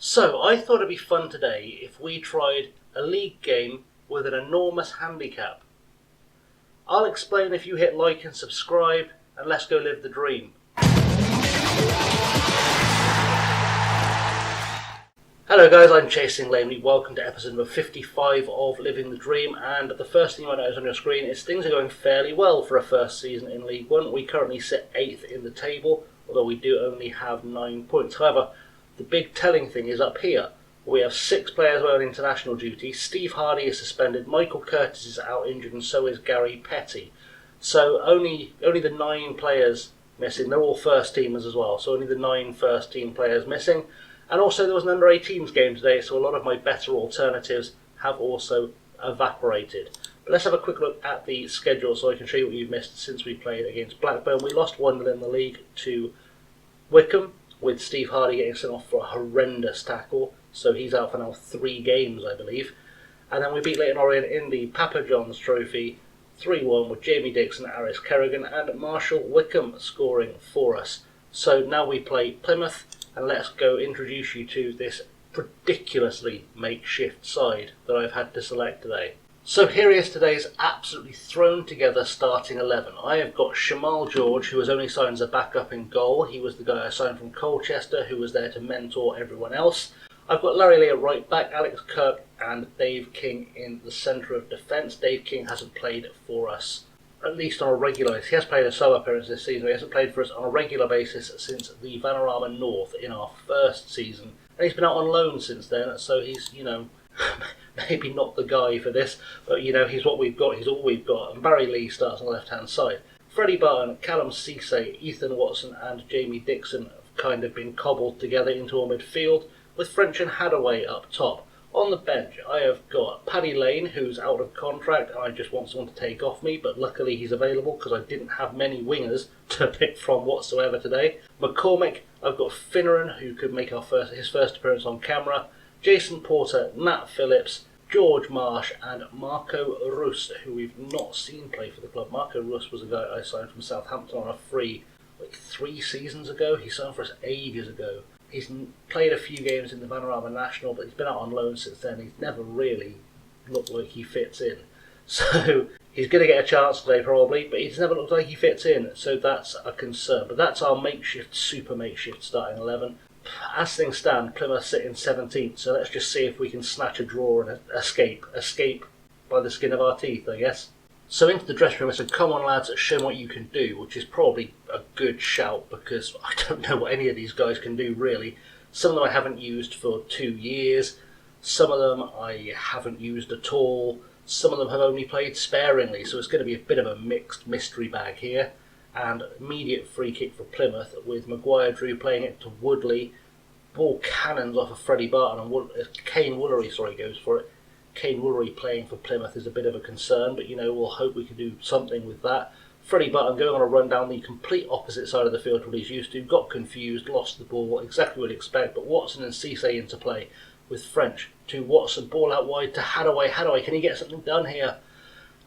So, I thought it'd be fun today if we tried a league game with an enormous handicap. I'll explain if you hit like and subscribe, and let's go live the dream. Hello guys, I'm ChasingLamely. Welcome to episode number 55 of Living the Dream, and the first thing you might notice on your screen is things are going fairly well for a first season in League 1. We currently sit 8th in the table, although we do only have 9 points. However, the big telling thing is up here. We have 6 players on international duty. Steve Hardy is suspended, Michael Curtis is out injured, and so is Gary Petty. So only the 9 players missing. They're all first teamers as well, so only the 9 first team players missing. And also there was an under 18s game today, so a lot of my better alternatives have also evaporated. But let's have a quick look at the schedule so I can show you what you've missed since we played against Blackburn. We lost 1-0 in the league to Wycombe, with Steve Hardy getting sent off for a horrendous tackle, so he's out for now 3 games, I believe. And then we beat Leyton Orient in the Papa John's Trophy 3-1 with Jamie Dixon, Aris Kerrigan and Marshall Wickham scoring for us. So now we play Plymouth, and let's go introduce you to this ridiculously makeshift side that I've had to select today. So here is today's absolutely thrown together starting 11. I have got Shamal George, who was only signed as a backup in goal. He was the guy I signed from Colchester, who was there to mentor everyone else. I've got Larry Lee at right back, Alex Kirk and Dave King in the centre of defence. Dave King hasn't played for us, at least on a regular basis. He has played a sub appearance this season, but he hasn't played for us on a regular basis since the Vanarama North in our first season. And he's been out on loan since then, so he's, maybe not the guy for this, but he's what we've got, he's all we've got. And Barry Lee starts on the left hand side. Freddie Barton, Callum Cisse, Ethan Watson and Jamie Dixon have kind of been cobbled together into a midfield, with French and Hadaway up top. On the bench I have got Paddy Lane, who's out of contract and I just want someone to take off me, but luckily he's available because I didn't have many wingers to pick from whatsoever today. McCormick, I've got Finneran, who could make his first appearance on camera, Jason Porter, Nat Phillips, George Marsh and Marco Rust, who we've not seen play for the club. Marco Rust was a guy I signed from Southampton on a free 3 seasons ago. He signed for us ages ago. He's played a few games in the Vanarama National, but he's been out on loan since then. He's never really looked like he fits in. So he's going to get a chance today probably, but he's never looked like he fits in, so that's a concern. But that's our super makeshift starting 11. As things stand, Plymouth sit in 17th, so let's just see if we can snatch a draw and escape by the skin of our teeth, I guess. So into the dressing room I said, come on lads, show me what you can do, which is probably a good shout because I don't know what any of these guys can do really. Some of them I haven't used for 2 years, some of them I haven't used at all, some of them have only played sparingly, so it's going to be a bit of a mixed mystery bag here. And immediate free kick for Plymouth with Maguire Drew playing it to Woodley. Ball cannons off of Freddie Barton and Kane Woolery goes for it. Kane Woolery playing for Plymouth is a bit of a concern, but we'll hope we can do something with that. Freddie Barton going on a run down the complete opposite side of the field to what he's used to, got confused, lost the ball, exactly what you'd expect, but Watson and Cisse into play with French to Watson, ball out wide to Hadaway. Hadaway, can he get something done here?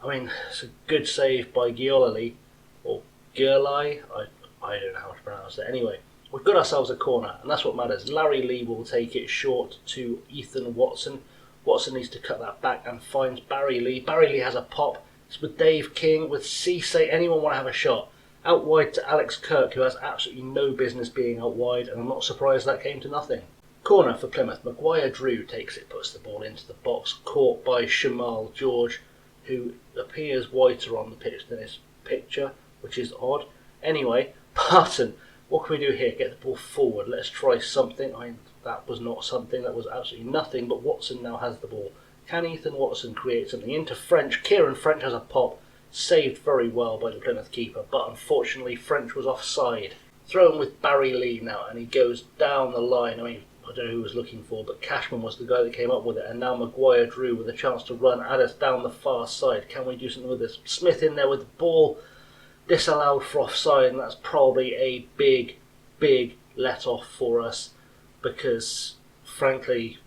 I mean, it's a good save by Giolali, or Gurlai, I don't know how to pronounce it. Anyway, we've got ourselves a corner, and that's what matters. Larry Lee will take it short to Ethan Watson. Watson needs to cut that back and finds Barry Lee. Barry Lee has a pop. It's with Dave King, with Cisse. Anyone want to have a shot? Out wide to Alex Kirk, who has absolutely no business being out wide, and I'm not surprised that came to nothing. Corner for Plymouth. Maguire Drew takes it, puts the ball into the box, caught by Shamal George, who appears whiter on the pitch than his picture, which is odd. Anyway, Barton, what can we do here? Get the ball forward. Let's try something. That was not something. That was absolutely nothing. But Watson now has the ball. Can Ethan Watson create something? Into French. Kieran French has a pop. Saved very well by the Plymouth keeper. But unfortunately, French was offside. Thrown with Barry Lee now. And he goes down the line. I don't know who he was looking for, but Cashman was the guy that came up with it. And now Maguire Drew with a chance to run at us down the far side. Can we do something with this? Smith in there with the ball. Disallowed for offside, and that's probably a big let off for us because, frankly,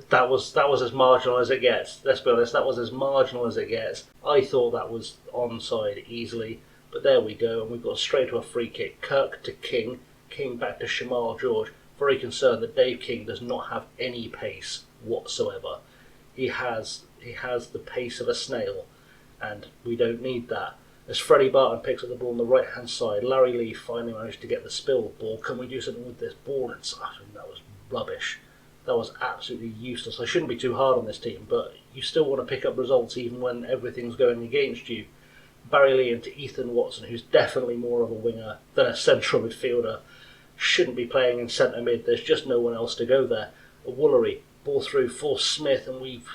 that was as marginal as it gets. Let's be honest, that was as marginal as it gets. I thought that was onside easily, but there we go, and we've got straight to a free kick. Kirk to King. King back to Shamal George. Very concerned that Dave King does not have any pace whatsoever. He has the pace of a snail, and we don't need that. As Freddie Barton picks up the ball on the right hand side, Larry Lee finally managed to get the spilled ball. Can we do something with this ball? That was rubbish. That was absolutely useless. I shouldn't be too hard on this team, but you still want to pick up results even when everything's going against you. Barry Lee into Ethan Watson, who's definitely more of a winger than a central midfielder, shouldn't be playing in centre mid. There's just no one else to go there. Woolery, ball through for Smith, and we've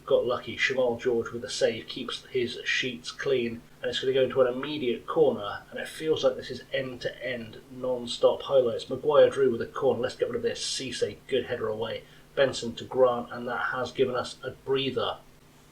got lucky. Shamal George with a save keeps his sheets clean, and it's going to go into an immediate corner, and it feels like this is end-to-end non-stop highlights. Maguire Drew with a corner. Let's get rid of this. Cisse, good header away. Benson to Grant, and that has given us a breather.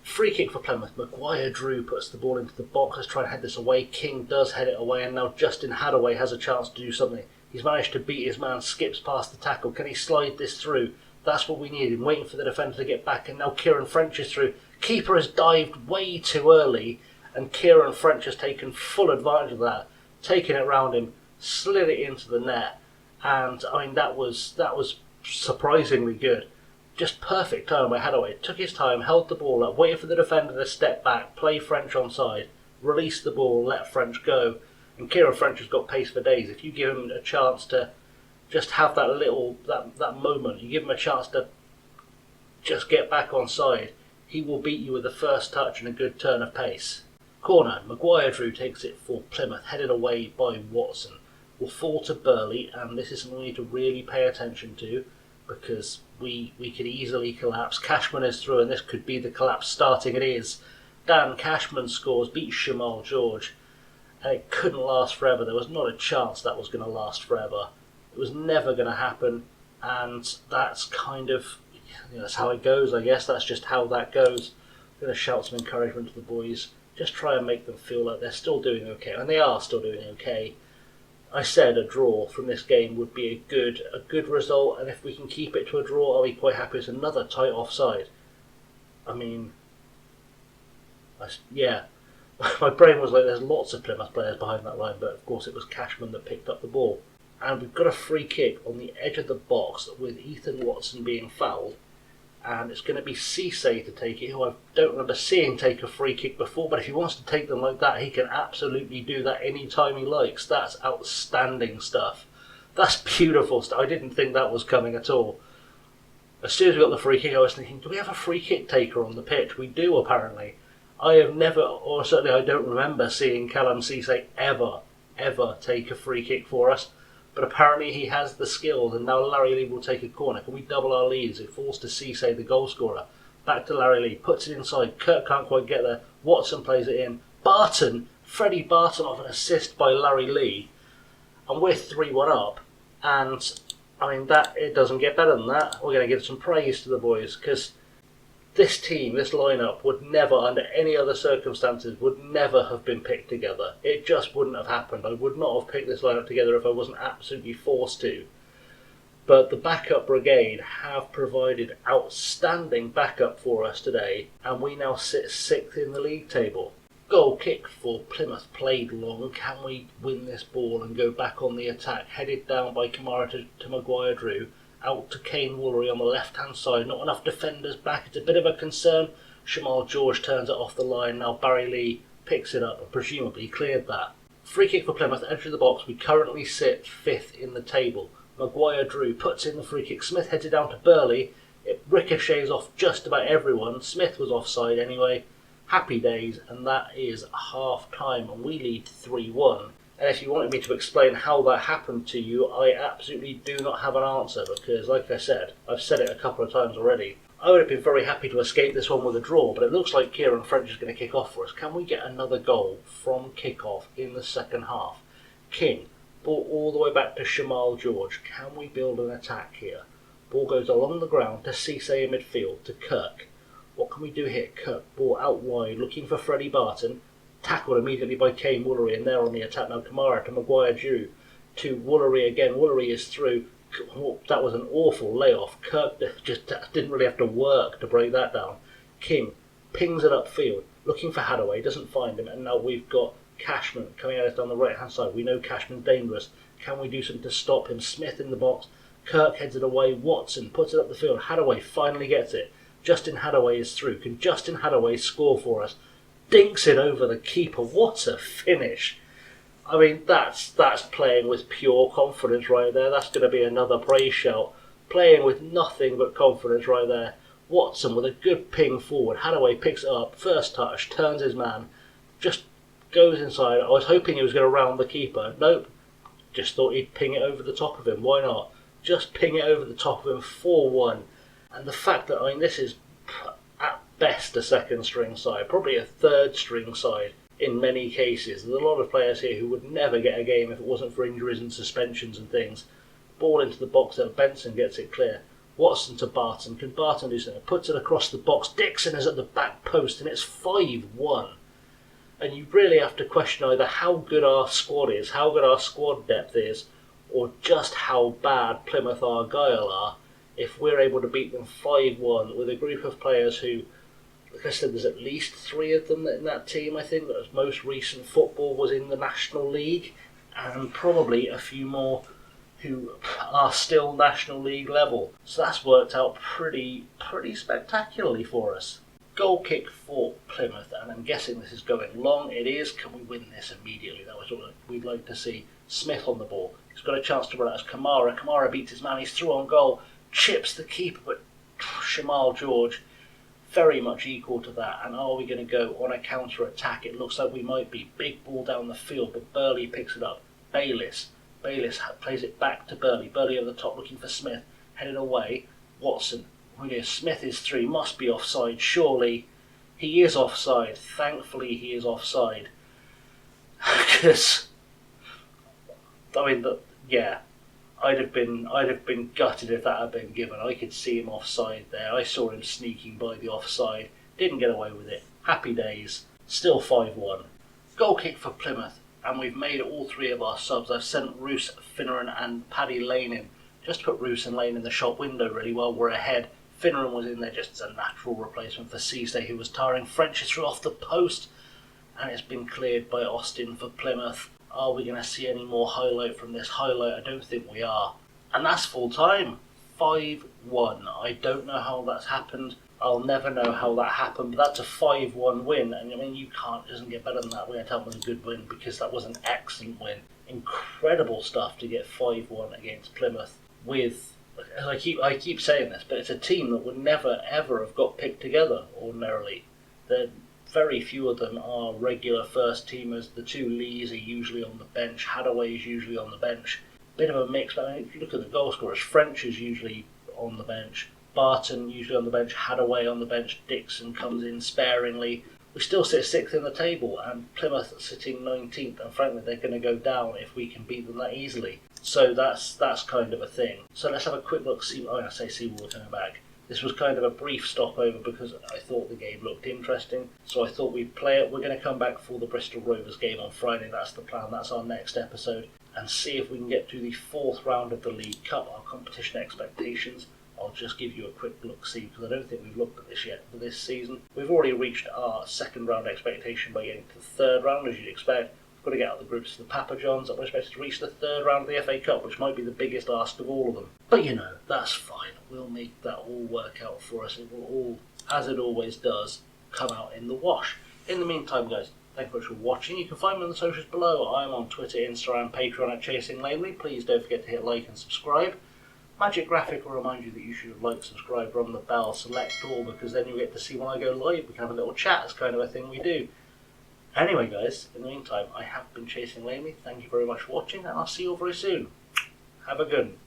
Free kick for Plymouth. Maguire Drew puts the ball into the box. Let's try and head this away. King does head it away, and now Justin Hadaway has a chance to do something. He's managed to beat his man, skips past the tackle. Can he slide this through? That's what we needed, waiting for the defender to get back, and now Kieran French is through. Keeper has dived way too early, and Kieran French has taken full advantage of that, taken it round him, slid it into the net, and that was surprisingly good. Just perfect time by Hadaway. Took his time, held the ball up, waited for the defender to step back, play French onside, release the ball, let French go, and Kieran French has got pace for days. If you give him a chance to just have that moment, you give him a chance to just get back on side, he will beat you with the first touch and a good turn of pace. Corner, Maguire Drew takes it for Plymouth, headed away by Watson. Will fall to Burley, and this is something we need to really pay attention to, because we could easily collapse. Cashman is through, and this could be the collapse starting. It is. Dan Cashman scores, beats Shamal George, and it couldn't last forever. There was not a chance that was going to last forever. It was never going to happen, and that's kind of, that's how it goes, I guess. That's just how that goes. I'm going to shout some encouragement to the boys. Just try and make them feel like they're still doing okay, and they are still doing okay. I said a draw from this game would be a good result, and if we can keep it to a draw, I'll be quite happy. It's another tight offside. My brain was like, there's lots of Plymouth players behind that line, but of course it was Cashman that picked up the ball. And we've got a free kick on the edge of the box with Ethan Watson being fouled, and it's going to be Cisse to take it, who I don't remember seeing take a free kick before, but if he wants to take them like that, he can absolutely do that anytime he likes. That's outstanding stuff. That's beautiful stuff. I didn't think that was coming at all. As soon as we got the free kick, I was thinking, do we have a free kick taker on the pitch? We do, apparently. I have never, or certainly I don't remember seeing Callum Cisse ever take a free kick for us. But apparently he has the skills, and now Larry Lee will take a corner. Can we double our leads? It falls to Cisse, the goal scorer. Back to Larry Lee, puts it inside. Kirk can't quite get there. Watson plays it in. Freddie Barton off an assist by Larry Lee. And we're 3-1 up. And, it doesn't get better than that. We're going to give some praise to the boys, because this team, this lineup, would never, under any other circumstances, would never have been picked together. It just wouldn't have happened. I would not have picked this lineup together if I wasn't absolutely forced to. But the backup brigade have provided outstanding backup for us today, and we now sit 6th in the league table. Goal kick for Plymouth, played long. Can we win this ball and go back on the attack? Headed down by Kamara to Maguire Drew. Out to Kane Woolery on the left-hand side. Not enough defenders back. It's a bit of a concern. Shamal George turns it off the line. Now Barry Lee picks it up and presumably cleared that. Free kick for Plymouth, edge of the box. We currently sit 5th in the table. Maguire Drew puts in the free kick. Smith heads it down to Burley. It ricochets off just about everyone. Smith was offside anyway. Happy days, and that is half time, and we lead 3-1. And if you wanted me to explain how that happened to you, I absolutely do not have an answer, because, like I said, I've said it a couple of times already. I would have been very happy to escape this one with a draw, but it looks like Kieran French is going to kick off for us. Can we get another goal from kick-off in the second half? King, ball all the way back to Shamal George. Can we build an attack here? Ball goes along the ground to Cisse in midfield, to Kirk. What can we do here? Kirk, ball out wide, looking for Freddie Barton. Tackled immediately by Kane Woolery, and they're on the attack now. Kamara to Maguire Drew, to Woolery again. Woolery is through. That was an awful layoff. Kirk just didn't really have to work to break that down. King pings it upfield, looking for Hadaway, doesn't find him, and now we've got Cashman coming at us down the right hand side. We know Cashman's dangerous. Can we do something to stop him? Smith in the box. Kirk heads it away. Watson puts it up the field. Hadaway finally gets it. Justin Hadaway is through. Can Justin Hadaway score for us? Dinks it over the keeper. What a finish! I mean, that's playing with pure confidence right there. That's going to be another praise shout. Playing with nothing but confidence right there. Watson with a good ping forward. Hadaway picks it up. First touch. Turns his man. Just goes inside. I was hoping he was going to round the keeper. Nope. Just thought he'd ping it over the top of him. Why not? Just ping it over the top of him. 4-1. And the fact that, I mean, this is at best a second string side. Probably a third string side in many cases. There's a lot of players here who would never get a game if it wasn't for injuries and suspensions and things. Ball into the box there. Benson gets it clear. Watson to Barton. Can Barton do something? Puts it across the box. Dixon is at the back post and it's 5-1. And you really have to question either how good our squad is, how good our squad depth is, or just how bad Plymouth Argyle are if we're able to beat them 5-1 with a group of players who, like I said, there's at least 3 of them in that team, I think, that most recent football was in the National League, and probably a few more who are still National League level. So that's worked out pretty spectacularly for us. Goal kick for Plymouth, and I'm guessing this is going long. It is. Can we win this immediately? That was what we'd like to see. Smith on the ball. He's got a chance to run out as Kamara. Kamara beats his man. He's through on goal. Chips the keeper, but Shamal George very much equal to that. And are we going to go on a counter-attack? It looks like we might be. Big ball down the field, but Burley picks it up. Bayliss plays it back to Burley. Burley over the top looking for Smith. Headed away. Watson. Smith is through. Must be offside. Surely. He is offside. Thankfully he is offside. Because, I mean, I'd have been gutted if that had been given. I could see him offside there. I saw him sneaking by the offside. Didn't get away with it. Happy days. Still 5-1. Goal kick for Plymouth. And we've made all 3 of our subs. I've sent Roos, Finneran and Paddy Lane in. Just put Roos and Lane in the shop window really while we're ahead. Finneran was in there just as a natural replacement for Cisse, who was tiring. French is through off the post. And it's been cleared by Austin for Plymouth. Are we going to see any more highlight from this highlight? I don't think we are. And that's full time. 5-1. I don't know how that's happened. I'll never know how that happened. But that's a 5-1 win. And I mean, it doesn't get better than that. We're going to tell them it was a good win because that was an excellent win. Incredible stuff to get 5-1 against Plymouth with, I keep saying this, but it's a team that would never ever have got picked together ordinarily. Very few of them are regular first teamers. The 2 Lees are usually on the bench. Hadaway is usually on the bench. Bit of a mix, but I mean, if you look at the goal scorers, French is usually on the bench. Barton usually on the bench. Hadaway on the bench. Dixon comes in sparingly. We still sit 6th in the table, and Plymouth sitting 19th, and frankly they're going to go down if we can beat them that easily. So that's kind of a thing. So let's have a quick look. I say Seawall coming back. This was kind of a brief stopover because I thought the game looked interesting, so I thought we'd play it. We're going to come back for the Bristol Rovers game on Friday. That's the plan. That's our next episode, and see if we can get to the 4th round of the League Cup, our competition expectations. I'll just give you a quick look-see because I don't think we've looked at this yet for this season. We've already reached our 2nd round expectation by getting to the 3rd round, as you'd expect. We've got to get out of the groups to the Papa Johns, and we're expected to reach the 3rd round of the FA Cup, which might be the biggest ask of all of them. But that's fine. We'll make that all work out for us. It will all, as it always does, come out in the wash. In the meantime, guys, thank you very much for watching. You can find me on the socials below. I'm on Twitter, Instagram, Patreon at ChasingLamely. Please don't forget to hit like and subscribe. Magic Graphic will remind you that you should like, subscribe, run the bell, select all, because then you'll get to see when I go live. We can have a little chat. It's kind of a thing we do. Anyway, guys, in the meantime, I have been Chasing Lamely. Thank you very much for watching, and I'll see you all very soon. Have a good one.